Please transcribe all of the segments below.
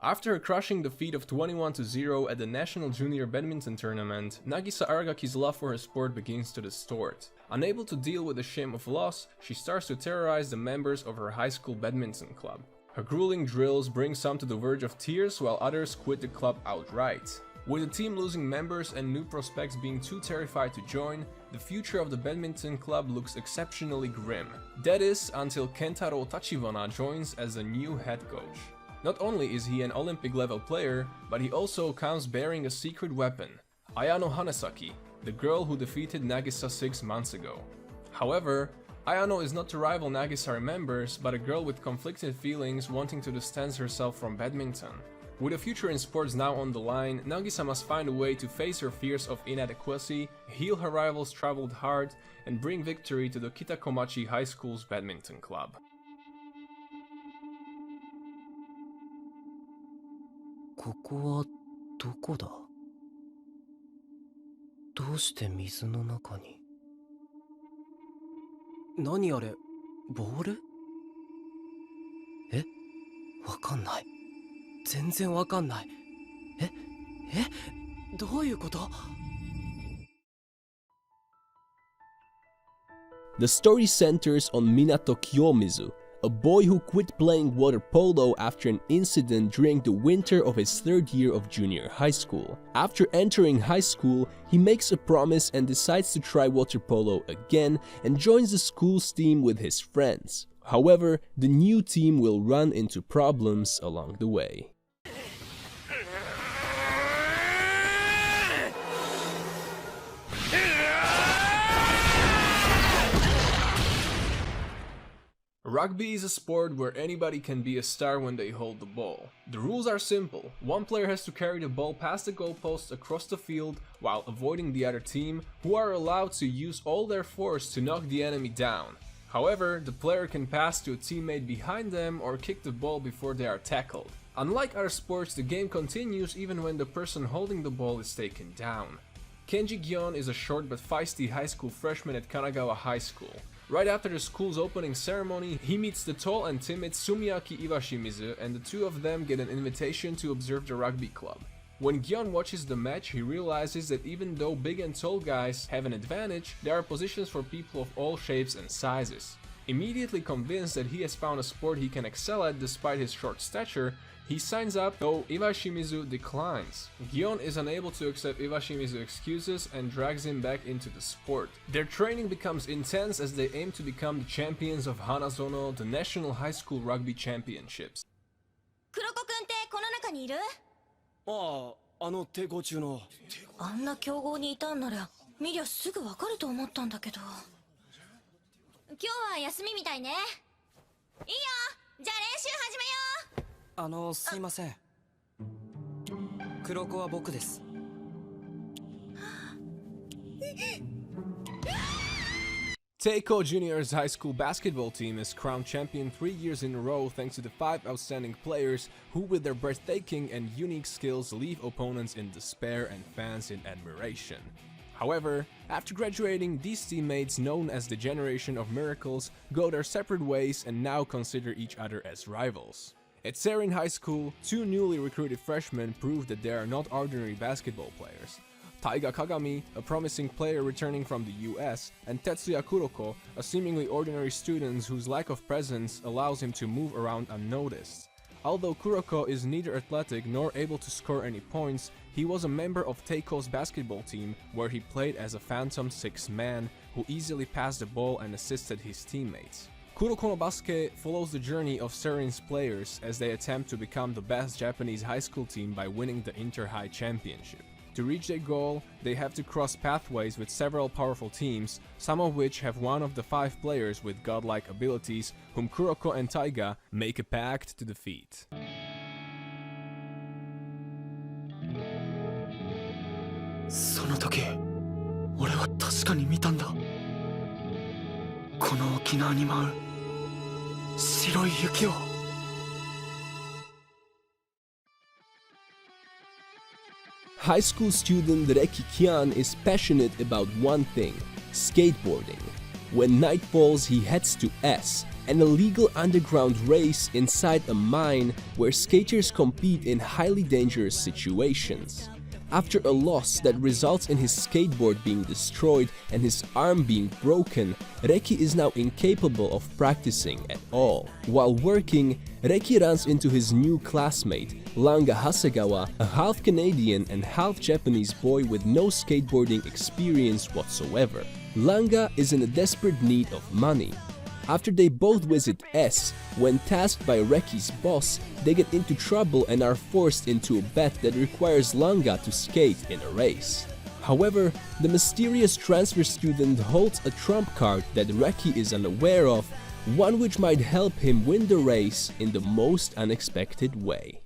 After a crushing defeat of 21-0 at the National Junior Badminton Tournament, Nagisa Aragaki's love for her sport begins to distort. Unable to deal with the shame of loss, she starts to terrorize the members of her high school badminton club. Her grueling drills bring some to the verge of tears while others quit the club outright. With the team losing members and new prospects being too terrified to join, the future of the badminton club looks exceptionally grim. That is, until Kentaro Tachibana joins as the new head coach. Not only is he an Olympic level player, but he also comes bearing a secret weapon, Ayano Hanasaki, the girl who defeated Nagisa 6 months ago. However, Ayano is not to rival Nagisa remembers, but a girl with conflicted feelings wanting to distance herself from badminton. With a future in sports now on the line, Nagisa must find a way to face her fears of inadequacy, heal her rival's troubled heart, and bring victory to the Kitakomachi High School's badminton club. ここはどこだ？どうして水の中に？何あれ？ボール？え？わかんない。全然わかんない。どういうこと？ The story centers on Minato Kiyomizu, a boy who quit playing water polo after an incident during the winter of his third year of junior high school. After entering high school, he makes a promise and decides to try water polo again and joins the school's team with his friends. However, the new team will run into problems along the way. Rugby is a sport where anybody can be a star when they hold the ball. The rules are simple. One player has to carry the ball past the goalpost across the field while avoiding the other team, who are allowed to use all their force to knock the enemy down. However, the player can pass to a teammate behind them or kick the ball before they are tackled. Unlike other sports, the game continues even when the person holding the ball is taken down. Kenji Gion is a short but feisty high school freshman at Kanagawa High School. Right after the school's opening ceremony, he meets the tall and timid Sumiaki Iwashimizu, and the two of them get an invitation to observe the rugby club. When Gion watches the match, he realizes that even though big and tall guys have an advantage, there are positions for people of all shapes and sizes. Immediately convinced that he has found a sport he can excel at despite his short stature, he signs up, though Iwashimizu declines. Gion is unable to accept Iwashimizu's excuses and drags him back into the sport. Their training becomes intense as they aim to become the champions of Hanazono, the National High School Rugby Championships. 黒子くんってこの中にいる？抵抗中の。あんな強豪にいたんなら見りゃすぐわかると思ったんだけど。今日は休みみたいね。いいよ。じゃあ練習始めよう。すいません。黒子は僕です。Teiko Junior's high school basketball team is crowned champion 3 years in a row thanks to the 5 outstanding players who with their breathtaking and unique skills leave opponents in despair and fans in admiration. However, after graduating, these teammates, known as the Generation of Miracles, go their separate ways and now consider each other as rivals. At Serin High School, 2 newly recruited freshmen prove that they are not ordinary basketball players. Taiga Kagami, a promising player returning from the US, and Tetsuya Kuroko, a seemingly ordinary student whose lack of presence allows him to move around unnoticed. Although Kuroko is neither athletic nor able to score any points, he was a member of Teiko's basketball team where he played as a phantom 6-man who easily passed the ball and assisted his teammates. Kuroko Basket follows the journey of Serin's players as they attempt to become the best Japanese high school team by winning the Inter-High Championship. To reach their goal, they have to cross pathways with several powerful teams, some of which have one of the 5 players with godlike abilities, whom Kuroko and Taiga make a pact to defeat. その時、俺は確かに見たんだ。この沖縄に舞う白い雪を。High school student Reki Kian is passionate about one thing, skateboarding. When night falls, he heads to S, an illegal underground race inside a mine where skaters compete in highly dangerous situations. After a loss that results in his skateboard being destroyed and his arm being broken, Reki is now incapable of practicing at all. While working, Reki runs into his new classmate, Langa Hasegawa, a half Canadian and half Japanese boy with no skateboarding experience whatsoever. Langa is in a desperate need of money. After they both visit S, when tasked by Reki's boss, they get into trouble and are forced into a bet that requires Langa to skate in a race. However, the mysterious transfer student holds a trump card that Reki is unaware of, one which might help him win the race in the most unexpected way.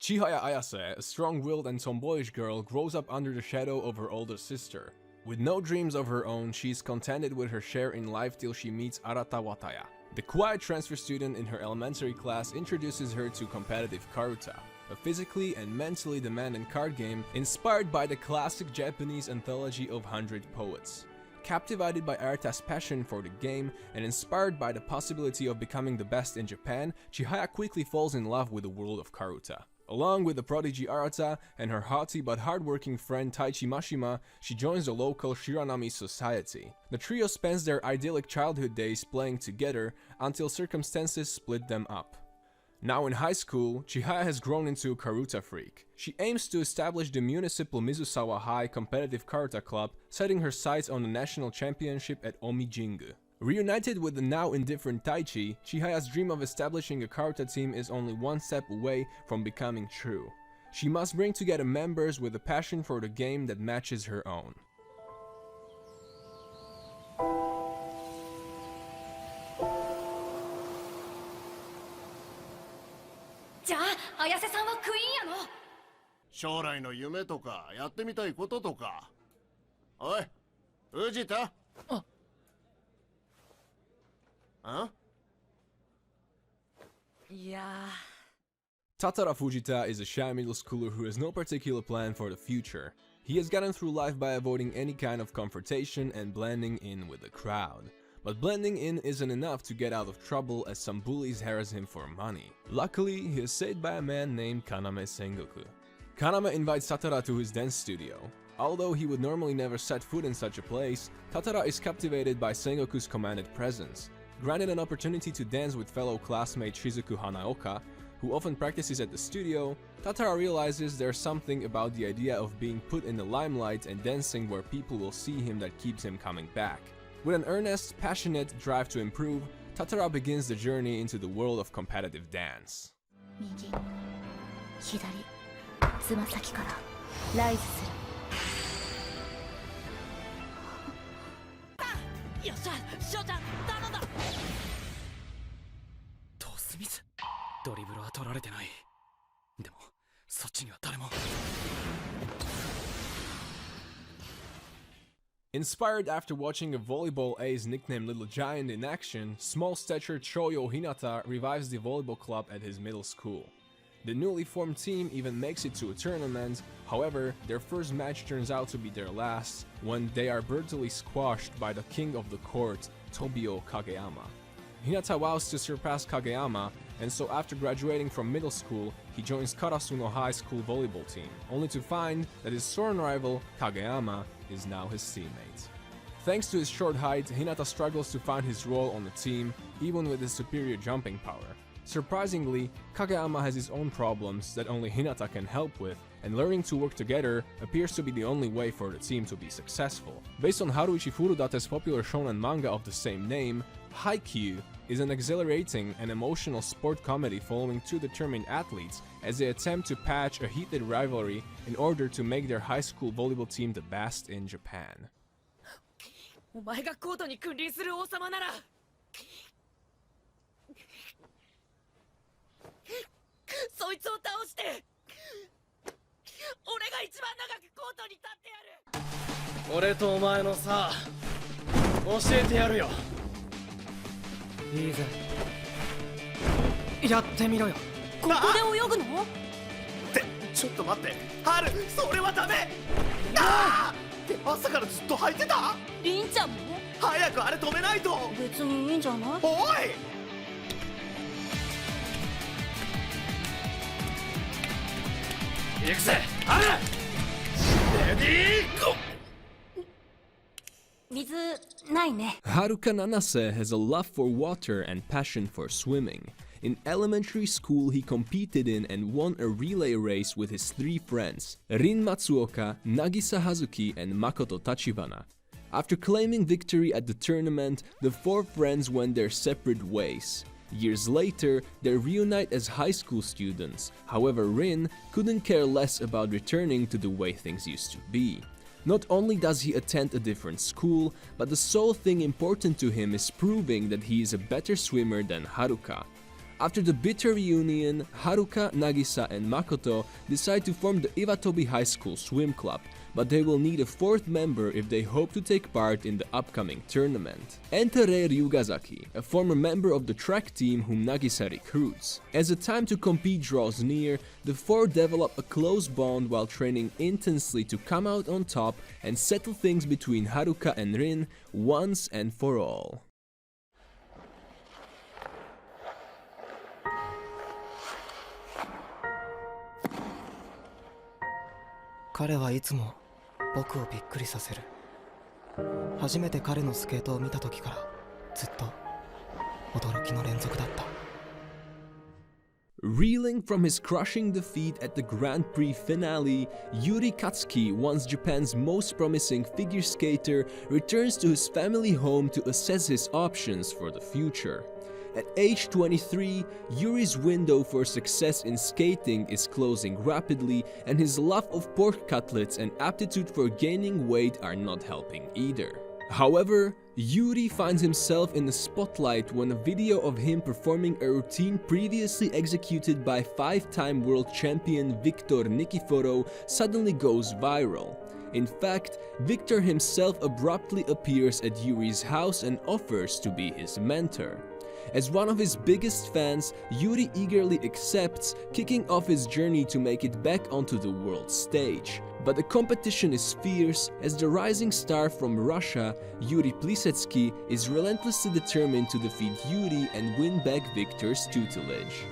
Chihaya Ayase, a strong-willed and tomboyish girl, grows up under the shadow of her older sister. With no dreams of her own, she is contented with her share in life till she meets Arata Wataya. The quiet transfer student in her elementary class introduces her to competitive Karuta, a physically and mentally demanding card game inspired by the classic Japanese anthology of 100 Poets. Captivated by Arata's passion for the game and inspired by the possibility of becoming the best in Japan, Chihaya quickly falls in love with the world of Karuta. Along with the prodigy Arata and her haughty but hardworking friend Taichi Mashima, she joins the local Shiranami society. The trio spends their idyllic childhood days playing together until circumstances split them up. Now in high school, Chihaya has grown into a Karuta Freak. She aims to establish the municipal Mizusawa High competitive Karuta club, setting her sights on the national championship at Omijingu. Reunited with the now indifferent Taichi, Chihaya's dream of establishing a Karuta team is only one step away from becoming true. She must bring together members with a passion for the game that matches her own. Tatara Fujita is a shy middle schooler who has no particular plan for the future. He has gotten through life by avoiding any kind of confrontation and blending in with the crowd. But blending in isn't enough to get out of trouble as some bullies harass him for money. Luckily, he is saved by a man named Kaname Sengoku. Kanama invites Tatara to his dance studio. Although he would normally never set foot in such a place, Tatara is captivated by Sengoku's commanded presence. Granted an opportunity to dance with fellow classmate Shizuku Hanaoka, who often practices at the studio, Tatara realizes there's something about the idea of being put in the limelight and dancing where people will see him that keeps him coming back. With an earnest, passionate drive to improve, Tatara begins the journey into the world of competitive dance. Inspired after watching a volleyball ace nicknamed Little Giant in action, small-statured Choyo Hinata revives the volleyball club at his middle school. The newly formed team even makes it to a tournament, however, their first match turns out to be their last, when they are brutally squashed by the king of the court, Tobio Kageyama. Hinata vows to surpass Kageyama, and so after graduating from middle school, he joins Karasuno High School volleyball team, only to find that his sworn rival, Kageyama, is now his teammate. Thanks to his short height, Hinata struggles to find his role on the team, even with his superior jumping power. Surprisingly, Kageyama has his own problems that only Hinata can help with, and learning to work together appears to be the only way for the team to be successful. Based on Haruichi Furudate's popular shonen manga of the same name, Haikyuu is an exhilarating and emotional sport comedy following two determined athletes as they attempt to patch a heated rivalry in order to make their high school volleyball team the best in Japan. 朝からずっと履いてた。りんちゃんも早くあれ止めないと。別にいいんじゃない？おい、行くぜ。あれレディーゴー。水ないね。 Haruka Nanase has a love for water and passion for swimming. In elementary school, he competed in and won a relay race with his 3 friends, Rin Matsuoka, Nagisa Hazuki, and Makoto Tachibana. After claiming victory at the tournament, the 4 friends went their separate ways. Years later, they reunite as high school students. However, Rin couldn't care less about returning to the way things used to be. Not only does he attend a different school, but the sole thing important to him is proving that he is a better swimmer than Haruka. After the bitter reunion, Haruka, Nagisa, and Makoto decide to form the Iwatobi High School Swim Club, but they will need a 4th member if they hope to take part in the upcoming tournament. Enter Ryugazaki, a former member of the track team whom Nagisa recruits. As the time to compete draws near, the 4 develop a close bond while training intensely to come out on top and settle things between Haruka and Rin once and for all. 彼はいつも僕をびっくりさせる。初めて彼のスケートを見た時からずっと驚きの連続だった。 Reeling from his crushing defeat at the Grand Prix finale, Yury Katsuki, once Japan's most promising figure skater, returns to his family home to assess his options for the future. At age 23, Yury's window for success in skating is closing rapidly, and his love of pork cutlets and aptitude for gaining weight are not helping either. However, Yury finds himself in the spotlight when a video of him performing a routine previously executed by 5-time world champion Viktor Nikiforov suddenly goes viral. In fact, Viktor himself abruptly appears at Yury's house and offers to be his mentor. As one of his biggest fans, Yury eagerly accepts, kicking off his journey to make it back onto the world stage. But the competition is fierce, as the rising star from Russia, Yury Plisetsky, is relentlessly determined to defeat Yury and win back Viktor's tutelage.